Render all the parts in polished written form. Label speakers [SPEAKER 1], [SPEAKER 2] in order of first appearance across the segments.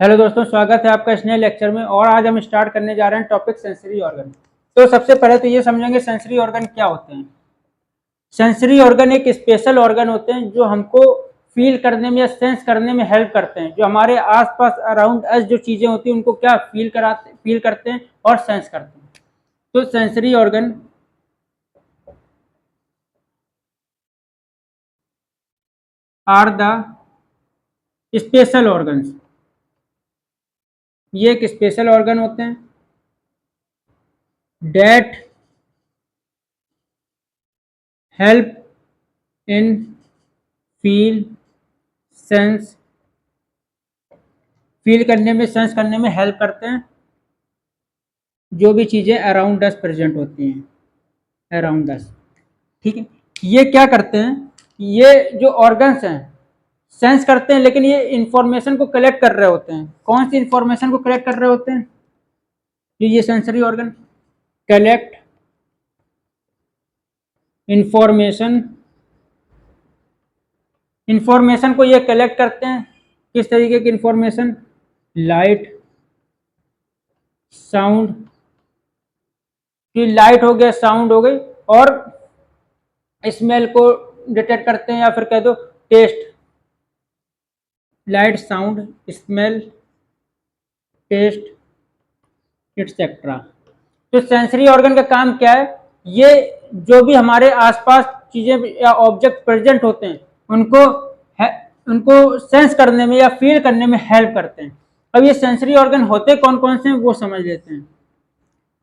[SPEAKER 1] Hello दोस्तों, स्वागत है आपका इस नए लेक्चर में। और आज हम स्टार्ट करने जा रहे हैं टॉपिक सेंसरी ऑर्गन। तो सबसे पहले तो ये समझेंगे सेंसरी ऑर्गन क्या होते हैं। सेंसरी ऑर्गन एक स्पेशल ऑर्गन होते हैं जो हमको फील करने में या सेंस करने में हेल्प करते हैं। जो हमारे आसपास अराउंड अस जो चीजें होती हैं उनको क्या फील करते हैं और सेंस करते हैं। तो sensory organ are the special organs. ये एक स्पेशल ऑर्गन होते हैं that help in feel sense, feel करने में सेंस करने में हेल्प करते हैं जो भी चीज़ें अराउंड अस प्रेजेंट होती हैं अराउंड अस। ठीक है, ये क्या करते हैं, ये जो ऑर्गन्स हैं सेंस करते हैं, लेकिन ये इंफॉर्मेशन को कलेक्ट कर रहे होते हैं। कौन सी इंफॉर्मेशन को कलेक्ट कर रहे होते हैं? ये sensory organ collect information, information को ये कलेक्ट करते हैं। किस तरीके की इंफॉर्मेशन? लाइट, साउंड, लाइट हो गया, साउंड हो गई, और स्मेल को डिटेक्ट करते हैं, या फिर कह दो taste, light, sound, smell, taste etcetera. तो सेंसरी ऑर्गन का काम क्या है? ये जो भी हमारे आसपास चीजें या ऑब्जेक्ट प्रेजेंट होते हैं उनको उनको सेंस करने में या फील करने में हेल्प करते हैं। अब ये सेंसरी ऑर्गन होते कौन कौन से हैं वो समझ लेते हैं।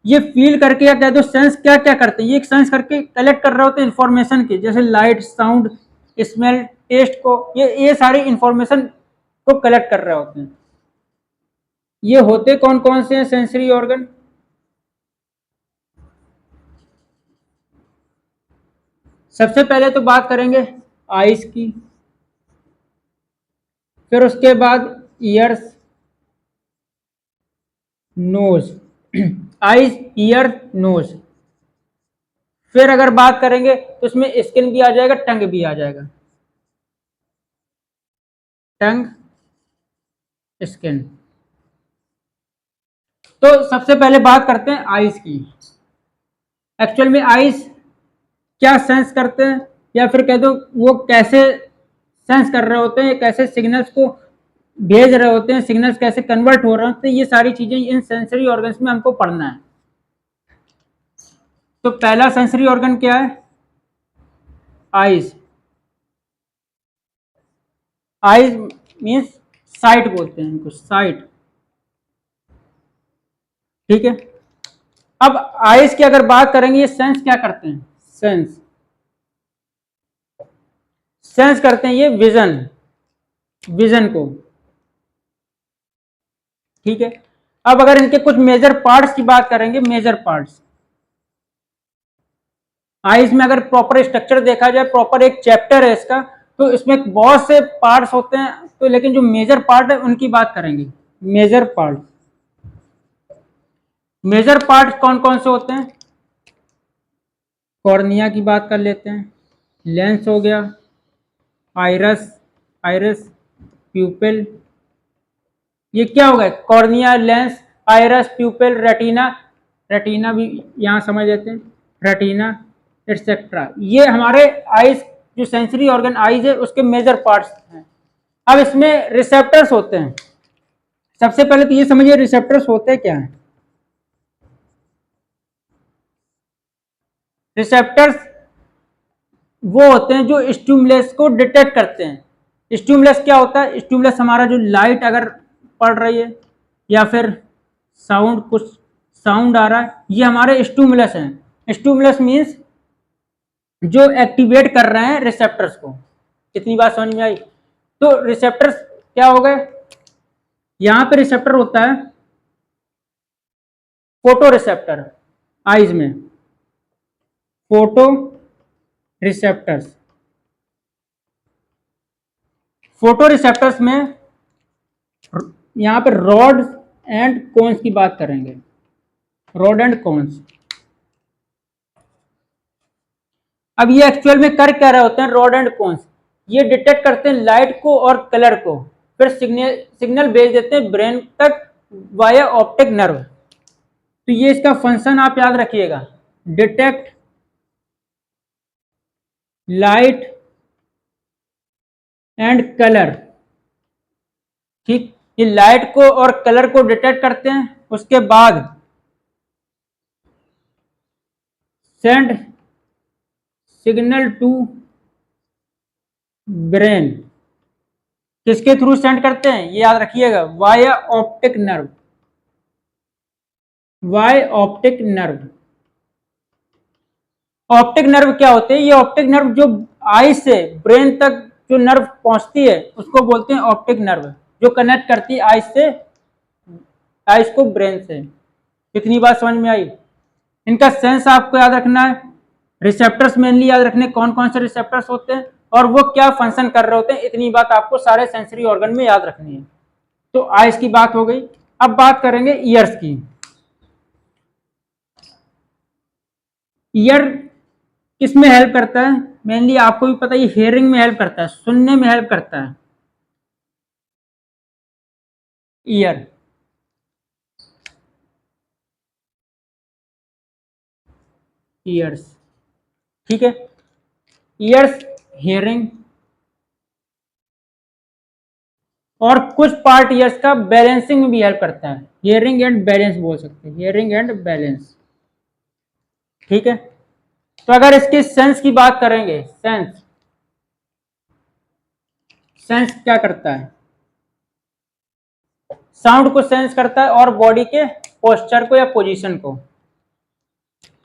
[SPEAKER 1] ये फील करके या कह दो सेंस क्या क्या करते हैं, ये सेंस करके कलेक्ट कर रहे होते हैं इंफॉर्मेशन की, जैसे लाइट, साउंड, स्मेल, टेस्ट को, ये सारी इंफॉर्मेशन को कलेक्ट कर रहे होते हैं। ये होते कौन कौन से हैं सेंसरी ऑर्गन? सबसे पहले तो बात करेंगे आईज की, फिर उसके बाद ears, nose, eyes, ear, nose. फिर अगर बात करेंगे तो इसमें स्किन भी आ जाएगा, टंग भी आ जाएगा, टंग, स्किन। तो सबसे पहले बात करते हैं आईज की। एक्चुअल में आईज क्या सेंस करते हैं, या फिर कह दो वो कैसे सेंस कर रहे होते हैं, कैसे सिग्नल्स को भेज रहे होते हैं, सिग्नल्स कैसे कन्वर्ट हो रहे होते हैं, ये सारी चीजें इन सेंसरी ऑर्गन्स में हमको पढ़ना है। तो पहला सेंसरी ऑर्गन क्या है? आईज। आईज मीन्स साइट बोलते हैं इनको, साइट। ठीक है, अब आईज की अगर बात करेंगे, ये सेंस क्या करते हैं? सेंस सेंस करते हैं ये विजन, विजन को। ठीक है, अब अगर इनके कुछ मेजर पार्ट्स की बात करेंगे, मेजर पार्ट्स आईज में अगर प्रॉपर स्ट्रक्चर देखा जाए, प्रॉपर एक चैप्टर है इसका, तो इसमें बहुत से पार्ट्स होते हैं। तो लेकिन जो मेजर पार्ट है उनकी बात करेंगे। मेजर पार्ट, मेजर पार्ट कौन कौन से होते हैं? कॉर्निया की बात कर लेते हैं, लेंस हो गया, आइरस, आइरिस, प्यूपिल। ये क्या होगा? Cornea, lens, iris, प्यूपिल, retina, retina भी यहाँ समझ लेते हैं, रेटिना एटसेट्रा। ये हमारे आईज, जो सेंसरी ऑर्गन आईज है उसके मेजर पार्ट्स हैं। अब इसमें रिसेप्टर्स होते हैं। सबसे पहले तो ये समझिए रिसेप्टर्स होते क्या हैं। रिसेप्टर्स वो होते हैं जो स्टिमुलस को डिटेक्ट करते हैं। स्टिमुलस क्या होता है? स्टिमुलस हमारा जो लाइट अगर पड़ रही है, या फिर साउंड, कुछ साउंड आ रहा है, ये हमारे स्टिमुलस हैं। स्टिमुलस मीन्स जो एक्टिवेट कर रहे हैं रिसेप्टर्स को। कितनी बात समझ में आई? तो रिसेप्टर्स क्या हो गए? यहां पे रिसेप्टर होता है फोटो रिसेप्टर, आईज में फोटो रिसेप्टर्स। फोटो रिसेप्टर्स में यहां पे रॉड एंड कोन्स की बात करेंगे, रॉड एंड कोन्स। अब ये एक्चुअल में कर क्या रहे होते हैं? रॉड एंड कोन्स ये डिटेक्ट करते हैं लाइट को और कलर को। फिर सिग्नल भेज देते हैं ब्रेन तक वाया ऑप्टिक नर्व। तो ये इसका फंक्शन आप याद रखिएगा, डिटेक्ट लाइट एंड कलर। ठीक, ये लाइट को और कलर को डिटेक्ट करते हैं, उसके बाद सेंड सिग्नल टू ब्रेन। किसके थ्रू सेंड करते हैं ये याद रखिएगा, via optic nerve, via optic nerve. Optic nerve क्या होते हैं, ये ऑप्टिक नर्व जो आई से ब्रेन तक जो नर्व पहुंचती है उसको बोलते हैं ऑप्टिक नर्व, जो कनेक्ट करती है आइस को ब्रेन से। कितनी बात समझ में आई। इनका सेंस आपको याद रखना है, रिसेप्टर्स मेनली याद रखने कौन कौन से रिसेप्टर्स होते हैं और वो क्या फंक्शन कर रहे होते हैं, इतनी बात आपको सारे सेंसरी ऑर्गन में याद रखनी है। तो आइस की बात हो गई। अब बात करेंगे ईयर्स की। ईयर किस में हेल्प करता है, मेनली आपको भी पता है, हियरिंग में हेल्प करता है, सुनने में हेल्प करता है ईयर। ईयर्स, ठीक है, ईयर्स हियरिंग, और कुछ पार्ट ईयर्स का बैलेंसिंग में भी हेल्प करता है, हियरिंग एंड बैलेंस बोल सकते हैं, हियरिंग एंड बैलेंस। ठीक है, तो अगर इसके सेंस की बात करेंगे, सेंस, सेंस क्या करता है, साउंड को सेंस करता है और बॉडी के पोस्चर को या पोजीशन को।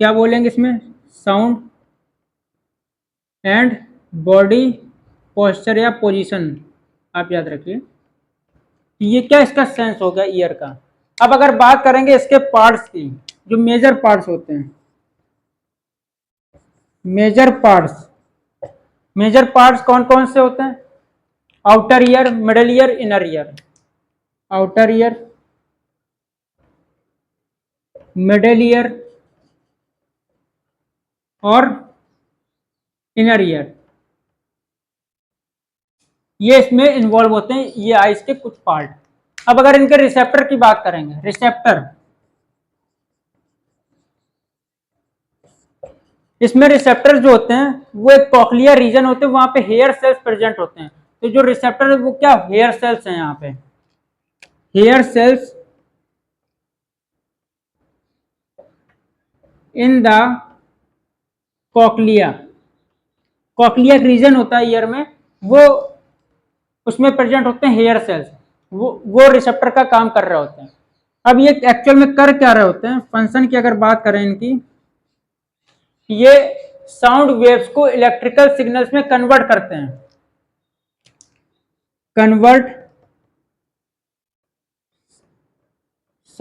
[SPEAKER 1] क्या बोलेंगे इसमें, साउंड एंड बॉडी पोस्चर या पोजीशन, आप याद रखिए। ये क्या इसका सेंस हो गया ईयर का। अब अगर बात करेंगे इसके पार्ट्स की, जो मेजर पार्ट्स होते हैं, मेजर पार्ट्स, मेजर पार्ट्स कौन कौन से होते हैं, outer ear, middle ear, inner ear. Outer ear, middle ear और इनर ईयर, ये इसमें इन्वॉल्व होते हैं, ये आइस के कुछ पार्ट। अब अगर इनके रिसेप्टर की बात करेंगे, रिसेप्टर, इसमें रिसेप्टर जो होते हैं वो एक कॉक्लियर रीजन होते हैं, वहां पे हेयर सेल्स प्रेजेंट होते हैं। तो जो रिसेप्टर है वो क्या, हेयर सेल्स हैं, यहाँ पे hair cells in the cochlea. Cochlea region होता है ईयर में, वो उसमें प्रेजेंट होते हैं हेयर सेल्स, वो रिसेप्टर का काम कर रहे होते हैं। अब ये एक्चुअल में कर क्या रहे होते हैं, फंक्शन की अगर बात करें इनकी, ये साउंड वेव्स को इलेक्ट्रिकल सिग्नल्स में कन्वर्ट करते हैं, convert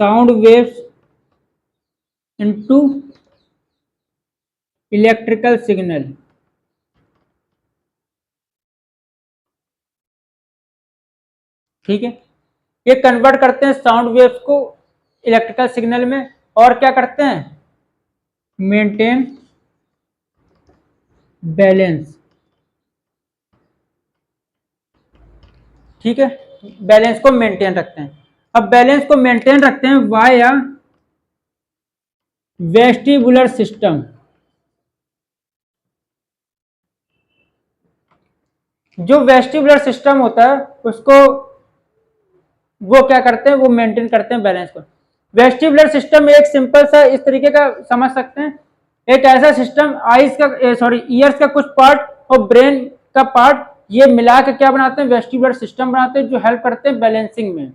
[SPEAKER 1] sound waves into electrical signal. ठीक है, ये कन्वर्ट करते हैं साउंड वेव्स को इलेक्ट्रिकल सिग्नल में, और क्या करते हैं, मेंटेन बैलेंस। ठीक है, बैलेंस को मेंटेन रखते हैं। अब बैलेंस को मेंटेन रखते हैं वाया वेस्टिबुलर सिस्टम। जो वेस्टिबुलर सिस्टम होता है उसको वो क्या करते हैं, वो मेंटेन करते हैं बैलेंस को। वेस्टिबुलर सिस्टम एक सिंपल सा इस तरीके का समझ सकते हैं, एक ऐसा सिस्टम आईज का सॉरी ईयर्स का कुछ पार्ट और ब्रेन का पार्ट, ये मिला के क्या बनाते हैं, वेस्टिबुलर सिस्टम बनाते हैं, जो हेल्प करते हैं बैलेंसिंग में।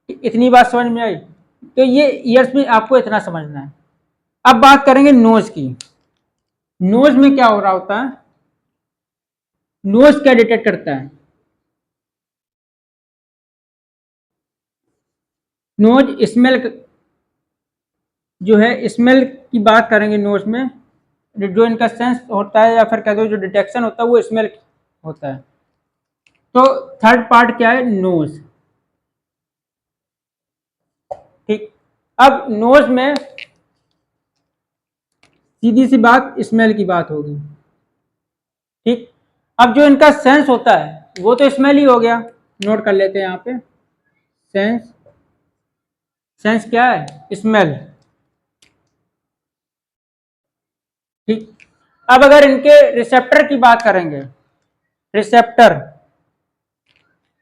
[SPEAKER 1] इतनी बात समझ में आई। तो ये ईयर्स में आपको इतना समझना है। अब बात करेंगे नोज की। नोज में क्या हो रहा होता है, नोज क्या डिटेक्ट करता है, नोज स्मेल जो है, स्मेल की बात करेंगे नोज में, जो इनका सेंस होता है या फिर कह दो जो डिटेक्शन होता है वो स्मेल होता है। तो थर्ड पार्ट क्या है, नोज। ठीक, अब नोज में सीधी सी बात स्मेल की बात होगी। ठीक, अब जो इनका सेंस होता है वो तो स्मेल ही हो गया, नोट कर लेते हैं यहाँ पे। सेंस, सेंस क्या है? स्मेल। ठीक। अब अगर इनके रिसेप्टर की बात करेंगे, रिसेप्टर,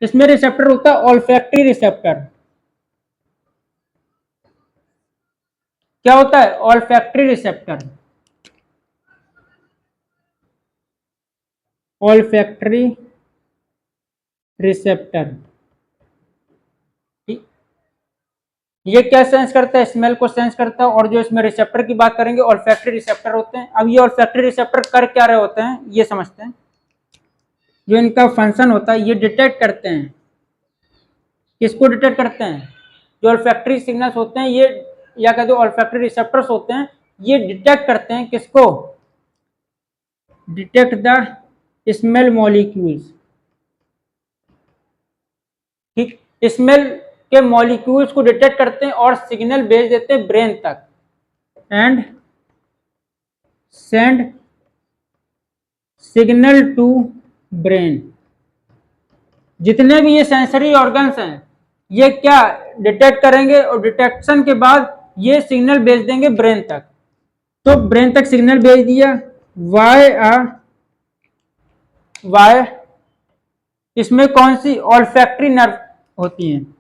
[SPEAKER 1] इसमें रिसेप्टर होता है ऑल्फैक्टरी रिसेप्टर। क्या होता है? Olfactory receptor. Olfactory receptor. ये क्या सेंस करता है? स्मेल को सेंस करता है। और जो इसमें रिसेप्टर की बात करेंगे, ऑल्फैक्टरी रिसेप्टर होते हैं। अब ये ऑल्फैक्टरी रिसेप्टर कर क्या रहे होते हैं, ये समझते हैं। जो इनका फंक्शन होता है, ये डिटेक्ट करते हैं। किसको डिटेक्ट करते हैं? जो ऑल्फैक्टरी सिग्नल्स होते हैं ये, या कह दो ऑल्फैक्टरी रिसेप्टर्स होते हैं, ये डिटेक्ट करते हैं किसको? Detect the smell molecules. ठीक, स्मेल के मॉलिक्यूल्स को डिटेक्ट करते हैं और सिग्नल भेज देते हैं ब्रेन तक। And send signal to brain. जितने भी ये सेंसरी ऑर्गन्स हैं, ये क्या डिटेक्ट करेंगे और डिटेक्शन के बाद ये सिग्नल भेज देंगे ब्रेन तक। तो ब्रेन तक सिग्नल भेज दिया। वाई इसमें कौन सी? ऑल्फैक्टरी नर्व होती हैं।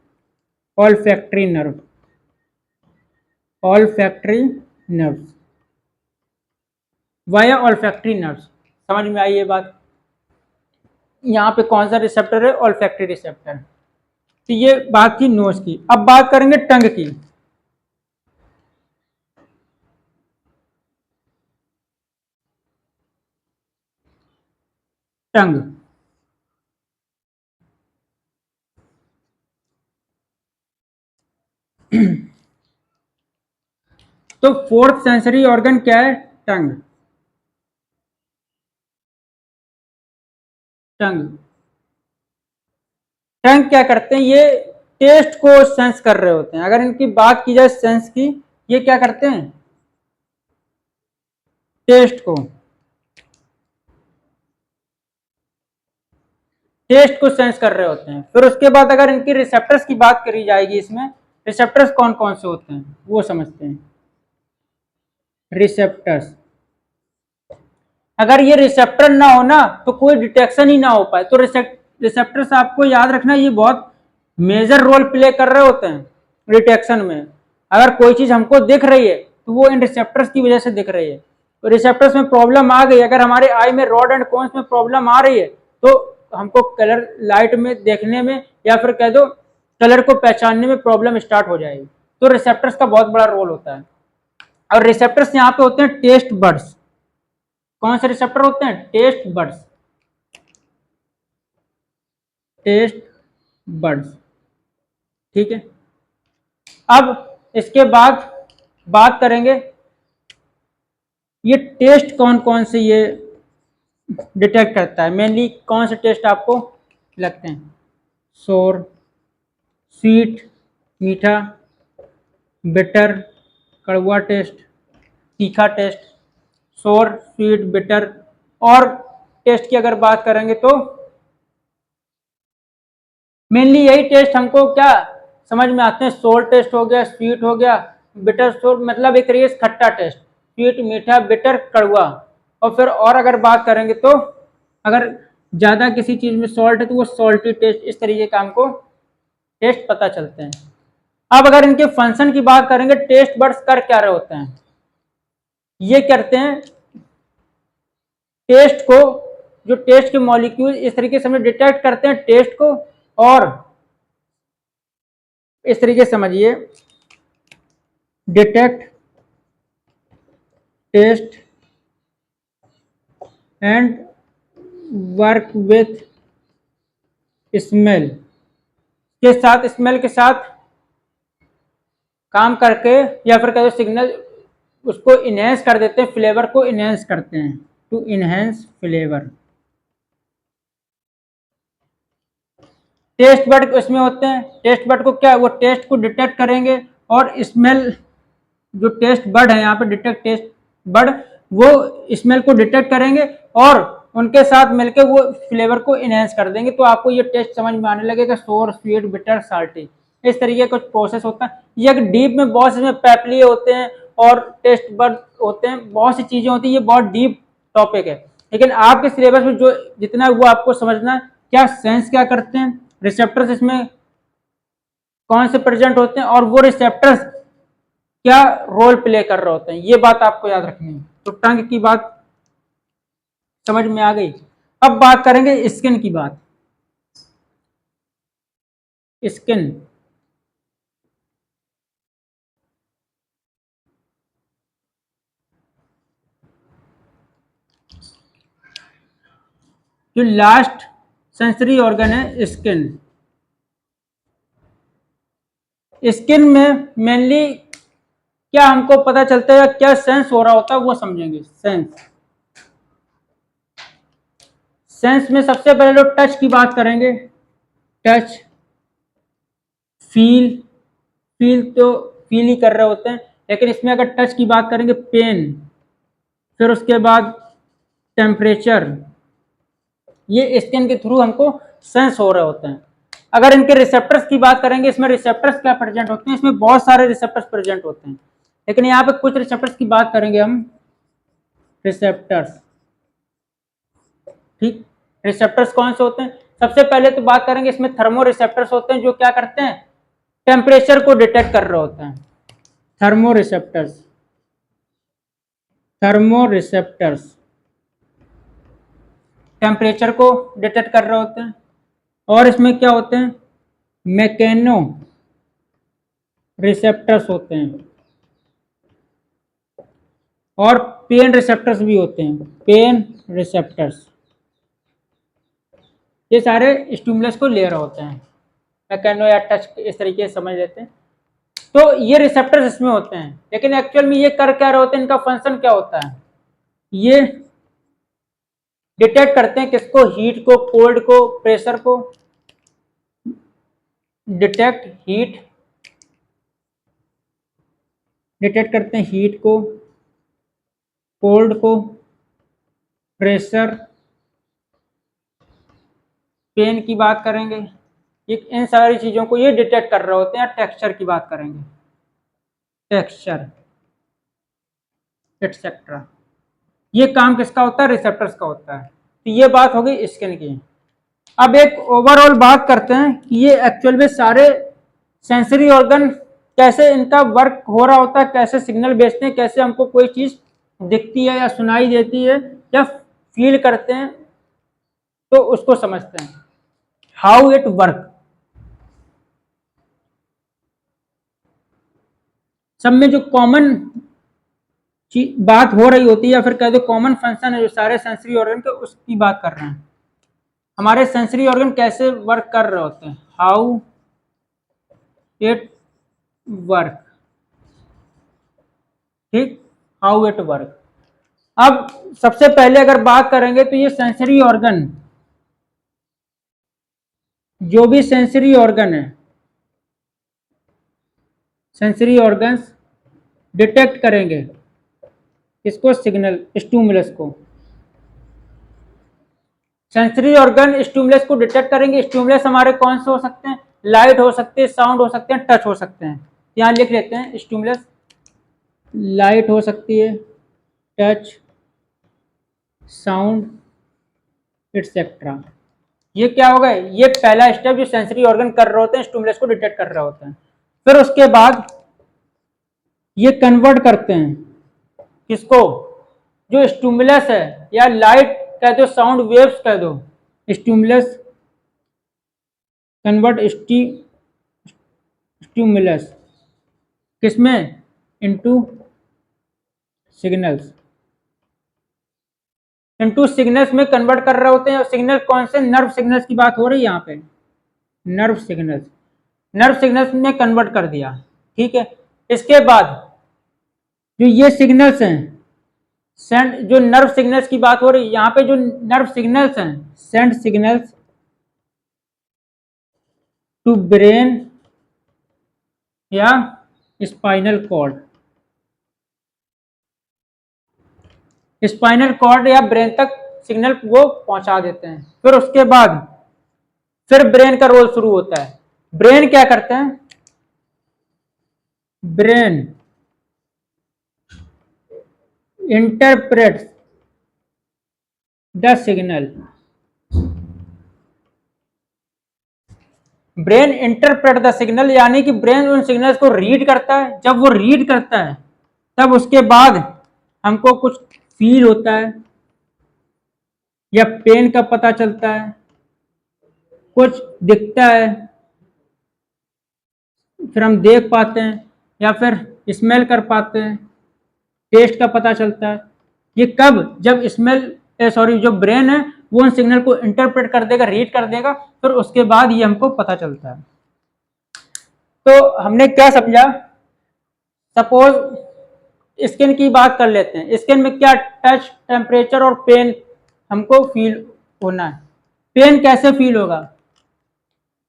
[SPEAKER 1] Olfactory nerve, olfactory nerve, via olfactory nerve. समझ में आई ये बात? यहाँ पे कौन सा रिसेप्टर है? Olfactory receptor. तो ये बात थी नोज की। अब बात करेंगे टंग की। टंग, तो फोर्थ सेंसरी ऑर्गन क्या है? टंग। टंग, टंग क्या करते हैं? ये टेस्ट को सेंस कर रहे होते हैं। अगर इनकी बात की जाए सेंस की, ये क्या करते हैं? टेस्ट को, टेस्ट को सेंस कर रहे होते हैं। फिर उसके बाद अगर इनकी रिसेप्टर्स की बात करी जाएगी, इसमें रिसेप्टर्स कौन कौन से होते हैं वो समझते हैं। रिसेप्टर्स, अगर ये रिसेप्टर ना हो ना तो कोई डिटेक्शन ही ना हो पाए। तो रिसेप्टर्स आपको याद रखना, ये बहुत मेजर रोल प्ले कर रहे होते हैं डिटेक्शन में। अगर कोई चीज हमको दिख रही है तो वो इन रिसेप्टर्स की वजह से दिख रही है। तो रिसेप्टर्स में प्रॉब्लम आ गई, अगर हमारे आई में रॉड एंड कोन्स में प्रॉब्लम आ रही है, तो हमको कलर लाइट में देखने में या फिर कह दो कलर को पहचानने में प्रॉब्लम स्टार्ट हो जाएगी। तो रिसेप्टर्स का बहुत बड़ा रोल होता है। और रिसेप्टर्स यहाँ पे होते हैं टेस्ट बड्स। कौन से रिसेप्टर होते हैं? Taste buds, taste buds. ठीक है। अब इसके बाद बात करेंगे ये टेस्ट कौन कौन से ये डिटेक्ट करता है। मेनली कौन से टेस्ट आपको लगते हैं? सोर, स्वीट, मीठा, बिटर, कड़वा टेस्ट, तीखा टेस्ट, सोर, स्वीट, बिटर। और टेस्ट की अगर बात करेंगे तो मेनली यही टेस्ट हमको क्या समझ में आते हैं। सोर टेस्ट हो गया, स्वीट हो गया, बिटर, सोर मतलब एक तरीके से खट्टा टेस्ट, स्वीट, मीठा, बिटर, कड़वा। और फिर और अगर बात करेंगे तो अगर ज़्यादा किसी चीज़ में सॉल्ट है तो वो सॉल्टी टेस्ट। इस तरीके का हमको टेस्ट पता चलते हैं। अब अगर इनके फंक्शन की बात करेंगे, टेस्ट बड्स कर क्या रहे होते हैं? ये करते हैं टेस्ट को, जो टेस्ट के मॉलिक्यूल इस तरीके से हम डिटेक्ट करते हैं टेस्ट को। और इस तरीके से समझिए, detect taste and work with smell के साथ, स्मेल के साथ काम करके या फिर कह दो सिग्नल उसको इनहेंस कर देते हैं, फ्लेवर को इनहेंस करते हैं। To enhance flavour. Taste bud इसमें होते हैं। टेस्ट बड को क्या, वो टेस्ट को डिटेक्ट करेंगे और स्मेल, जो टेस्ट बड है यहाँ पे डिटेक्ट टेस्ट बड, वो स्मेल को डिटेक्ट करेंगे और उनके साथ मिलकर वो फ्लेवर को इनहेंस कर देंगे, तो आपको ये टेस्ट समझ में आने लगेगा, सोर, स्वीट, बिटर, साल्टी, इस तरीके का कुछ प्रोसेस होता है। ये एक डीप में बहुत से पैपलिए होते हैं और टेस्ट बड होते हैं, बहुत सी चीजें होती है, ये बहुत डीप टॉपिक है। लेकिन आपके सिलेबस में जो जितना वो आपको समझना है, क्या सेंस क्या करते हैं, रिसेप्टर्स इसमें कौन से प्रेजेंट होते हैं, और वो रिसेप्टर्स क्या रोल प्ले कर रहे होते हैं, ये बात आपको याद रखनी है। तो टंग की बात समझ में आ गई। अब बात करेंगे स्किन की बात। स्किन, जो लास्ट सेंसरी ऑर्गन है स्किन। स्किन में मेनली क्या हमको पता चलता है, क्या सेंस हो रहा होता है वो समझेंगे। सेंस, सेंस में सबसे पहले लोग टच की बात करेंगे। टच, फील, फील तो फील ही कर रहे होते हैं, लेकिन इसमें अगर टच की बात करेंगे, पेन, फिर उसके बाद टेम्परेचर, ये स्किन के थ्रू हमको सेंस हो रहे होते हैं। अगर इनके रिसेप्टर्स की बात करेंगे, इसमें रिसेप्टर्स क्या प्रेजेंट होते हैं, इसमें बहुत सारे रिसेप्टर्स प्रेजेंट होते हैं, लेकिन यहाँ पे कुछ रिसेप्टर्स की बात करेंगे हम। रिसेप्टर्स, ठीक, रिसेप्टर्स कौन से होते हैं, सबसे पहले तो बात करेंगे इसमें थर्मो रिसेप्टर्स होते हैं, जो क्या करते हैं, टेम्परेचर को डिटेक्ट कर रहे होते हैं। Thermo receptors, thermo receptors temperature को डिटेक्ट कर रहे होते हैं। और इसमें क्या होते हैं, मैकेनो रिसेप्टर्स होते हैं, और पेन रिसेप्टर्स भी होते हैं। पेन रिसेप्टर्स, ये सारे स्टिमुलस को ले रहे होते हैं, मैकेनो या टच इस तरीके से समझ लेते हैं। तो ये रिसेप्टर्स इसमें होते हैं, लेकिन एक्चुअल में ये कर क्या रहे होते हैं, इनका फंक्शन क्या होता है, ये डिटेक्ट करते हैं किसको, हीट को, कोल्ड को, प्रेशर को। डिटेक्ट हीट, डिटेक्ट करते हैं हीट को, कोल्ड को, प्रेशर, पेन की बात करेंगे, ये इन सारी चीजों को ये डिटेक्ट कर रहे होते हैं। टेक्सचर की बात करेंगे, टेक्सचर एटसेट्रा, ये काम किसका होता है, रिसेप्टर्स का होता है। तो ये बात हो गई स्किन की। अब एक ओवरऑल बात करते हैं कि ये एक्चुअल में सारे सेंसरी ऑर्गन कैसे इनका वर्क हो रहा होता है, कैसे सिग्नल भेजते हैं, कैसे हमको कोई चीज दिखती है या सुनाई देती है या फील करते हैं, तो उसको समझते हैं, हाउ इट वर्क। सब में जो कॉमन बात हो रही होती है, या फिर कह दो कॉमन फंक्शन है जो सारे सेंसरी ऑर्गन के, उसकी बात कर रहे हैं। हमारे सेंसरी ऑर्गन कैसे वर्क कर रहे होते हैं, हाउ इट वर्क, ठीक, हाउ इट वर्क। अब सबसे पहले अगर बात करेंगे तो ये सेंसरी ऑर्गन, जो भी सेंसरी ऑर्गन है, सेंसरी ऑर्गन्स डिटेक्ट करेंगे इसको, सिग्नल स्टिमुलस को। सेंसरी ऑर्गन स्टिमुलस को डिटेक्ट करेंगे। स्टिमुलस हमारे कौन से हो सकते हैं, लाइट हो सकते हैं, साउंड हो सकते हैं, टच हो सकते हैं। यहाँ लिख लेते हैं, स्टिमुलस लाइट हो सकती है, टच, साउंड, एटसेट्रा। ये क्या होगा, ये पहला स्टेप जो सेंसरी ऑर्गन कर रहे होते हैं, स्टिमुलस को डिटेक्ट कर रहे होते हैं। फिर उसके बाद ये कन्वर्ट करते हैं किसको, जो स्टिमुलस है, या लाइट कह दो, साउंड वेव्स कह दो, स्टिमुलस कन्वर्ट स्टिमुलस किसमें, इनटू सिग्नल्स, इनटू सिग्नल्स में कन्वर्ट कर रहे होते हैं। सिग्नल कौन से, नर्व सिग्नल्स की बात हो रही है यहाँ पे, नर्व सिग्नल्स, नर्व सिग्नल्स में कन्वर्ट कर दिया, ठीक है। इसके बाद जो ये सिग्नल्स हैं, सेंड, जो नर्व सिग्नल्स की बात हो रही है यहाँ पे, जो नर्व सिग्नल्स हैं, सेंड सिग्नल्स टू ब्रेन या स्पाइनल कॉर्ड, स्पाइनल कॉर्ड या ब्रेन तक सिग्नल वो पहुंचा देते हैं। फिर उसके बाद फिर ब्रेन का रोल शुरू होता है। ब्रेन क्या करते हैं? Brain interprets the signal. Brain interpret the signal यानी कि ब्रेन उन सिग्नल्स को रीड करता है। जब वो रीड करता है तब उसके बाद हमको कुछ फील होता है या पेन का पता चलता है, कुछ दिखता है, फिर हम देख पाते हैं या फिर स्मेल कर पाते हैं, टेस्ट का पता चलता है। ये कब? जब जो ब्रेन है वो उन सिग्नल को इंटरप्रेट कर देगा, रीड कर देगा, फिर उसके बाद ये हमको पता चलता है। तो हमने क्या समझा? सपोज स्किन की बात कर लेते हैं। स्किन में क्या टच, टेम्परेचर और पेन हमको फील होना है। पेन कैसे फील होगा?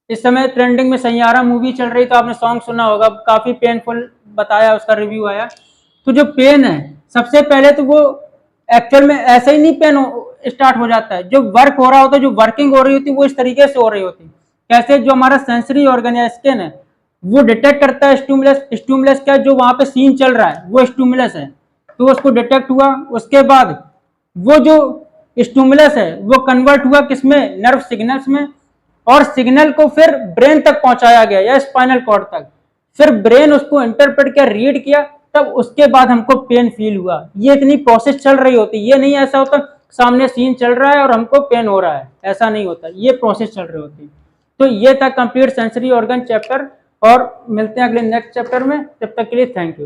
[SPEAKER 1] इस समय ट्रेंडिंग में सैयारा मूवी चल रही, तो आपने सॉन्ग सुना होगा, काफी पेनफुल बताया, उसका रिव्यू आया। तो जो पेन है सबसे पहले तो वो एक्चुअल में ऐसे ही नहीं पेन स्टार्ट हो जाता है। जो वर्क हो रहा होता है, जो वर्किंग हो रही होती है, वो इस तरीके से हो रही होती है। कैसे? जो हमारा सेंसरी ऑर्गन या स्किन है वो डिटेक्ट करता है स्टिमुलस। स्टिमुलस क्या? जो वहां पे सीन चल रहा है वो स्टिमुलस है, तो उसको डिटेक्ट हुआ। उसके बाद वो जो स्टिमुलस है वो कन्वर्ट हुआ किसमें? नर्व सिग्नल्स में, और सिग्नल को फिर ब्रेन तक पहुंचाया गया या स्पाइनल कॉर्ड तक। फिर ब्रेन उसको इंटरप्रेट किया, रीड किया, तब उसके बाद हमको पेन फील हुआ। ये इतनी प्रोसेस चल रही होती, ये नहीं ऐसा होता सामने सीन चल रहा है और हमको पेन हो रहा है, ऐसा नहीं होता, ये प्रोसेस चल रही होती। तो ये था कंप्लीट सेंसरी ऑर्गन चैप्टर, और मिलते हैं अगले नेक्स्ट चैप्टर में। तब तक के लिए थैंक यू।